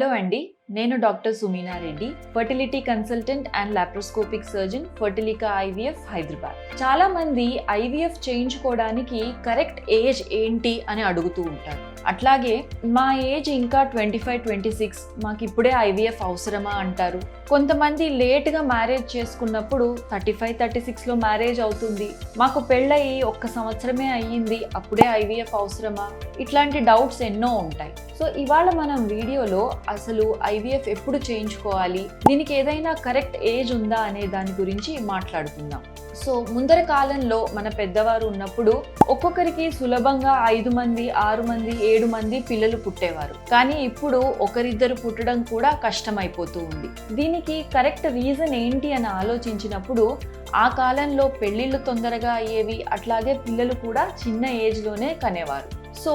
Hello అండి, నేను doctor Sumeena Reddy, fertility consultant and laparoscopic surgeon, Fertilica IVF Hyderabad. చాలా మంది ఐవీఎఫ్ చేయించుకోవడానికి కరెక్ట్ ఏజ్ ఏంటి అని అడుగుతూ ఉంటారు. అట్లాగే మా ఏజ్ ఇంకా 25-26, మాకు ఇప్పుడే ఐవీఎఫ్ అవసరమా అంటారు. కొంతమంది లేట్గా మ్యారేజ్ చేసుకున్నప్పుడు 35-36లో మ్యారేజ్ అవుతుంది, మాకు పెళ్ళయి 1 సంవత్సరమే అయ్యింది, అప్పుడే ఐవీఎఫ్ అవసరమా? ఇట్లాంటి డౌట్స్ ఎన్నో ఉంటాయి. సో ఇవాళ మనం వీడియోలో అసలు ఐవీఎఫ్ ఎప్పుడు చేయించుకోవాలి, దీనికి ఏదైనా కరెక్ట్ ఏజ్ ఉందా అనే దాని గురించి మాట్లాడుకుందాం. సో ముందర కాలంలో మన పెద్దవారు ఉన్నప్పుడు ఒక్కొక్కరికి సులభంగా 5 మంది, 6 మంది, 7 మంది పిల్లలు పుట్టేవారు. కానీ ఇప్పుడు ఒకరిద్దరు పుట్టడం కూడా కష్టమైపోతూ ఉంది. దీనికి కరెక్ట్ రీజన్ ఏంటి అని ఆలోచించినప్పుడు ఆ కాలంలో పెళ్ళిళ్ళు తొందరగా అయ్యేవి, అట్లాగే పిల్లలు కూడా చిన్న ఏజ్లోనే కనేవారు. సో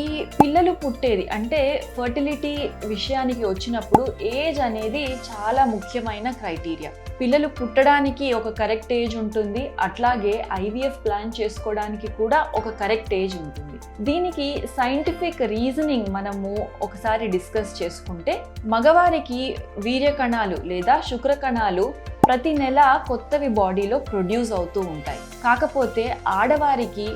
ఈ పిల్లలు పుట్టేది అంటే ఫర్టిలిటీ విషయానికి వచ్చినప్పుడు ఏజ్ అనేది చాలా ముఖ్యమైన క్రైటీరియా. పిల్లలు పుట్టడానికి ఒక కరెక్ట్ ఏజ్ ఉంటుంది, అట్లాగే ఐవీఎఫ్ ప్లాన్ చేసుకోవడానికి కూడా ఒక కరెక్ట్ ఏజ్ ఉంటుంది. దీనికి సైంటిఫిక్ రీజనింగ్ మనము ఒకసారి డిస్కస్ చేసుకుంటే, మగవారికి వీర్యకణాలు లేదా శుక్రకణాలు ప్రతి నెల కొత్తవి బాడీలో ప్రొడ్యూస్ అవుతూ ఉంటాయి. కాకపోతే ఆడవారికి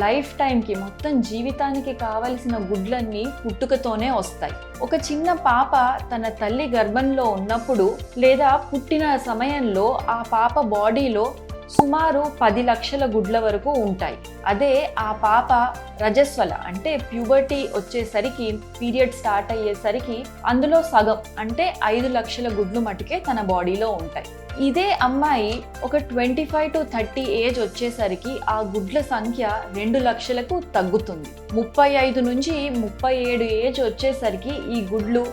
లైఫ్ టైంకి, మొత్తం జీవితానికి కావలసిన గుడ్లన్నీ పుట్టుకతోనే వస్తాయి. ఒక చిన్న పాప తన తల్లి గర్భంలో ఉన్నప్పుడు లేదా పుట్టిన సమయంలో ఆ పాప బాడీలో సుమారు 10 లక్షల గుడ్ల వరకు ఉంటాయి. అదే ఆ పాప రజస్వల అంటే ప్యూబర్టీ వచ్చేసరికి, పీరియడ్ స్టార్ట్ అయ్యేసరికి అందులో సగం అంటే 5 లక్షల గుడ్లు మటుకే తన బాడీలో ఉంటాయి. ఇదే అమ్మాయి ఒక 25-30 ఏజ్ వచ్చేసరికి ఆ గుడ్ల సంఖ్య 2 లక్షలకు తగ్గుతుంది. 35 నుంచి 37 ఏజ్ వచ్చేసరికి ఈ గుడ్లు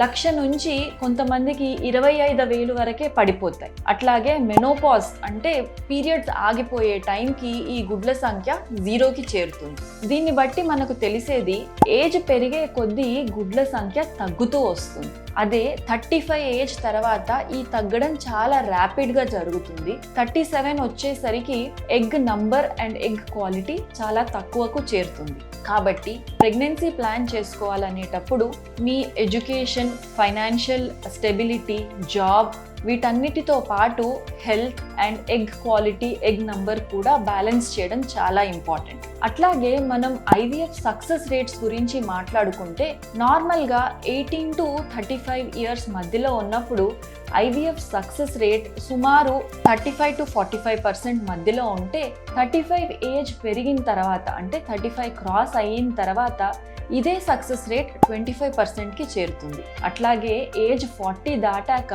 1,00,000 నుంచి కొంతమందికి 25,000 వరకే పడిపోతాయి. అట్లాగే మెనోపాజ్ అంటే పీరియడ్స్ ఆగిపోయే టైంకి ఈ గుడ్ల సంఖ్య 0కి చేరుతుంది. దీన్ని బట్టి మనకు తెలిసేది ఏజ్ పెరిగే కొద్దీ గుడ్ల సంఖ్య తగ్గుతూ వస్తుంది. అదే 35 ఏజ్ తర్వాత ఈ తగ్గడం చాలా ర్యాపిడ్గా జరుగుతుంది. 37 వచ్చేసరికి egg number and egg quality చాలా తక్కువకు చేరుతుంది. కాబట్టి ప్రెగ్నెన్సీ ప్లాన్ చేసుకోవాలనేటప్పుడు మీ ఎడ్యుకేషన్, ఫైనాన్షియల్ స్టెబిలిటీ, జాబ్ వీటన్నిటితో పాటు health and egg quality, egg number కూడా బ్యాలెన్స్ చేయడం చాలా ఇంపార్టెంట్. అట్లాగే మనం ఐవీఎఫ్ సక్సెస్ రేట్స్ గురించి మాట్లాడుకుంటే, నార్మల్గా 18-35 ఇయర్స్ మధ్యలో ఉన్నప్పుడు ఐవీఎఫ్ సక్సెస్ రేట్ సుమారు 35-45% మధ్యలో ఉంటే, 35 ఏజ్ పెరిగిన తర్వాత అంటే 35 క్రాస్ అయిన తర్వాత ఇదే సక్సెస్ రేట్ 25%కి చేరుతుంది. అట్లాగే ఏజ్ 40 దాటాక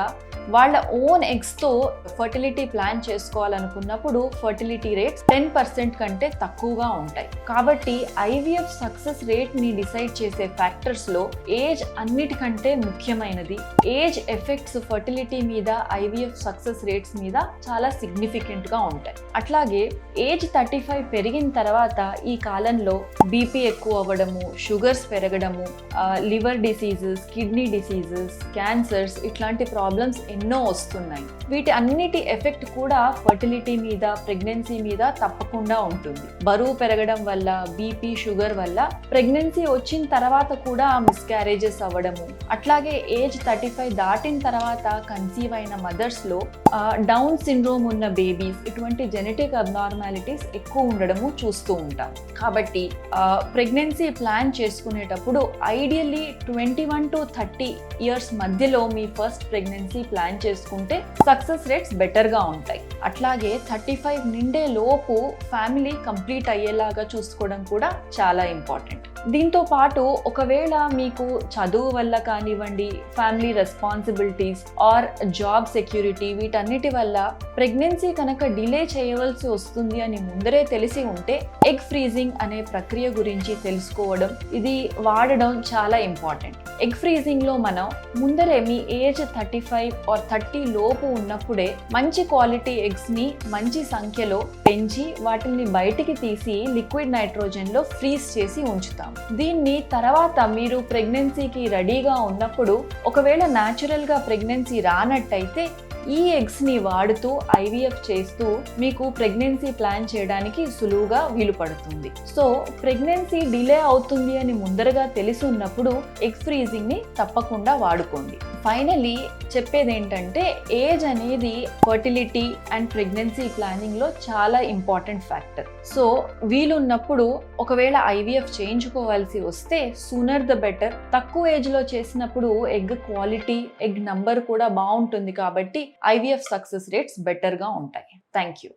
వాళ్ళ ఓన్ ఎగ్స్తో ఫర్టిలిటీ ప్లాన్ చేసుకోవాలనుకున్నప్పుడు ఫర్టిలిటీ రేట్స్ 10% కంటే తక్కువగా ఉంటాయి. కాబట్టి ఐవీఎఫ్ సక్సెస్ రేట్ని డిసైడ్ చేసే ఫ్యాక్టర్స్లో ఏజ్ అన్నిటికంటే ముఖ్యమైనది. ఏజ్ ఎఫెక్ట్స్ ఫర్టిలిటీ మీద, ఐవీఎఫ్ సక్సెస్ రేట్స్ మీద చాలా సిగ్నిఫికెంట్గా ఉంటాయి. అట్లాగే ఏజ్ 35 పెరిగిన తర్వాత ఈ కాలంలో బీపీ ఎక్కువ అవ్వడము, షుగర్స్ పెరగడము, liver diseases, kidney diseases, cancers ఇట్లాంటి ప్రాబ్లమ్స్ ఎన్నో వస్తున్నాయి. వీటి అన్నిటి ఎఫెక్ట్ కూడా ఫర్టిలిటీ మీద, ప్రెగ్నెన్సీ మీద తప్పకుండా ఉంటుంది. బరువు పెరగడం వల్ల, బీపీ, షుగర్ వల్ల ప్రెగ్నెన్సీ వచ్చిన తర్వాత కూడా మిస్క్యారేజెస్ అవ్వడము, అట్లాగే ఏజ్ 35 దాటిన తర్వాత కన్సీవ్ అయిన మదర్స్లో డౌన్ సిండ్రోమ్ ఉన్న బేబీస్, ఇటువంటి జెనెటిక్ అబ్నార్మాలిటీస్ ఎక్కువ ఉండడము చూస్తూ ఉంటాం. కాబట్టి ప్రెగ్నెన్సీ ప్లాన్ చేసుకునేటప్పుడు ఐడియల్లీ 21-30 ఇయర్స్ మధ్యలో మీ ఫస్ట్ ప్రెగ్నెన్సీ ప్లాన్ చేసుకుంటే సక్సెస్ రేట్స్ బెటర్గా ఉంటాయి. అట్లాగే 35 నిండే లోపు ఫ్యామిలీ కంప్లీట్ అయ్యేలాగా చూసుకోవడం కూడా చాలా ఇంపార్టెంట్. దీంతో పాటు ఒకవేళ మీకు చదువు వల్ల కానివ్వండి, family responsibilities or job security వీటన్నిటి వల్ల ప్రెగ్నెన్సీ కనుక డిలే చేయవలసి వస్తుంది అని ముందరే తెలిసి ఉంటే ఎగ్ ఫ్రీజింగ్ అనే ప్రక్రియ గురించి తెలుసుకోవడం, ఇది వాడడం చాలా ఇంపార్టెంట్. ఎగ్ ఫ్రీజింగ్లో మనం ముందరే మీ ఏజ్ 35 or 30 లోపు ఉన్నప్పుడే మంచి క్వాలిటీ ఎగ్స్ని మంచి సంఖ్యలో పెంచి వాటిని బయటికి తీసి లిక్విడ్ నైట్రోజన్లో ఫ్రీజ్ చేసి ఉంచుతాం. దీన్ని తర్వాత మీరు ప్రెగ్నెన్సీకి రెడీగా ఉన్నప్పుడు, ఒకవేళ న్యాచురల్గా ప్రెగ్నెన్సీ రానట్టయితే ఈ ఎగ్స్ని వాడుతూ ఐవీఎఫ్ చేస్తూ మీకు ప్రెగ్నెన్సీ ప్లాన్ చేయడానికి సులువుగా వీలు పడుతుంది. సో ప్రెగ్నెన్సీ డిలే అవుతుంది అని ముందరగా తెలిసి ఉన్నప్పుడు ఎగ్ ఫ్రీజింగ్ని తప్పకుండా వాడుకోండి. ఫైనలీ చెప్పేది ఏంటంటే ఏజ్ అనేది ఫర్టిలిటీ అండ్ ప్రెగ్నెన్సీ ప్లానింగ్లో చాలా ఇంపార్టెంట్ ఫ్యాక్టర్. సో వీలున్నప్పుడు ఒకవేళ ఐవీఎఫ్ చేయించుకోవాల్సి వస్తే సూనర్ ద బెటర్. తక్కువ ఏజ్లో చేసినప్పుడు ఎగ్ క్వాలిటీ, ఎగ్ నంబర్ కూడా బాగుంటుంది కాబట్టి ఐవీఎఫ్ సక్సెస్ రేట్స్ బెటర్గా ఉంటాయి. Thank you.